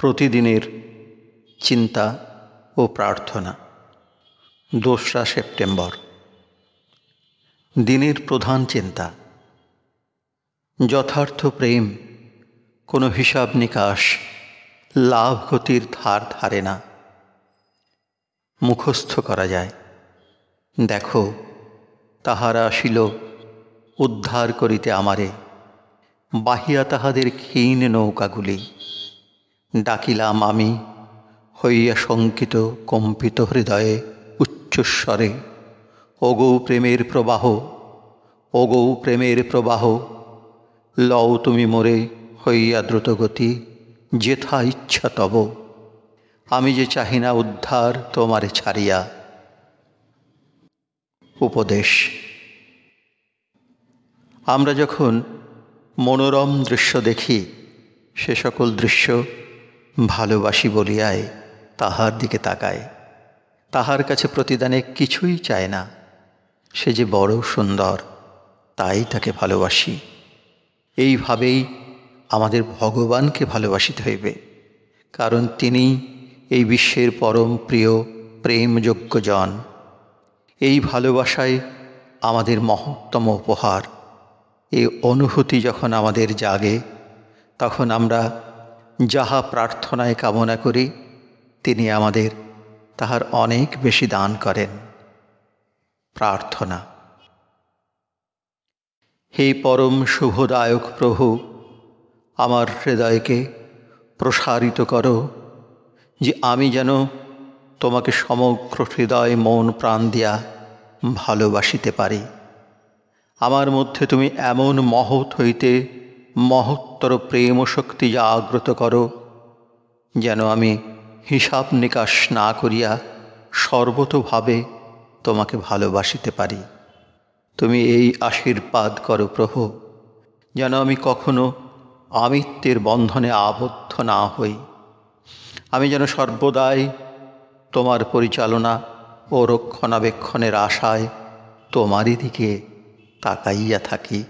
প্রতিদিনের চিন্তা ও প্রার্থনা। 2রা সেপ্টেম্বর। দিনের প্রধান চিন্তা। যথার্থ প্রেম কোনো হিসাব নিকাশ, লাভ ক্ষতির ধার ধারে না। মুখস্থ করা যায়। দেখো, তাহারা আসিল উদ্ধার করিতে আমারে, বাহিয়া তাহাদের ক্ষীণ নৌকাগুলি। ডাকিলাম আমি হইয়া শঙ্কিত কম্পিত হৃদয়ে উচ্চস্বরে, ওগো প্রেমের প্রবাহ, ওগো প্রেমের প্রবাহ, লও তুমি মোরে হইয়া দ্রুতগতি, যেথা ইচ্ছা তব। আমি যে চাহি না উদ্ধার তোমারে ছাড়িয়া। উপদেশ। আমরা যখন মনোরম দৃশ্য দেখি, সে সকল দৃশ্য ভালোবাসি বলিয়ায় তাহার দিকে তাকায়। তাহার কাছে প্রতিদানে কিছুই চায় না। সে যে বড় সুন্দর, তাই তাকে ভালোবাসি। এইভাবেই আমাদের ভগবানকে ভালোবাসিতে হইবে, কারণ তিনি এই বিশ্বের পরম প্রিয় প্রেমযোগ্য জন। এই ভালোবাসায় আমাদের মহত্তম উপহার। এই অনুভূতি যখন আমাদের জাগে, তখন আমরা যাহা প্রার্থনায় কামনা করি, তিনি আমাদের তাহার অনেক বেশি দান করেন। প্রার্থনা। হে পরম শুভদায়ক প্রভু, আমার হৃদয়কে প্রসারিত করো, যে আমি যেন তোমাকে সমগ্র হৃদয় মন প্রাণ দিয়া ভালোবাসিতে পারি। আমার মধ্যে তুমি এমন মহৎ হইতে মহত্তর প্রেম ও শক্তি জাগ্রত করো, যেন আমি হিসাব নিকাশ না করিয়া সর্বতোভাবে তোমাকে ভালোবাসিতে পারি। তুমি এই আশীর্বাদ করো প্রভু, যেন আমি কখনো আমিত্বের বন্ধনে আবদ্ধ না হই। আমি যেন সর্বদাই তোমার পরিচালনা ও রক্ষণাবেক্ষণের আশায় তোমারই দিকে তাকাইয়া থাকি।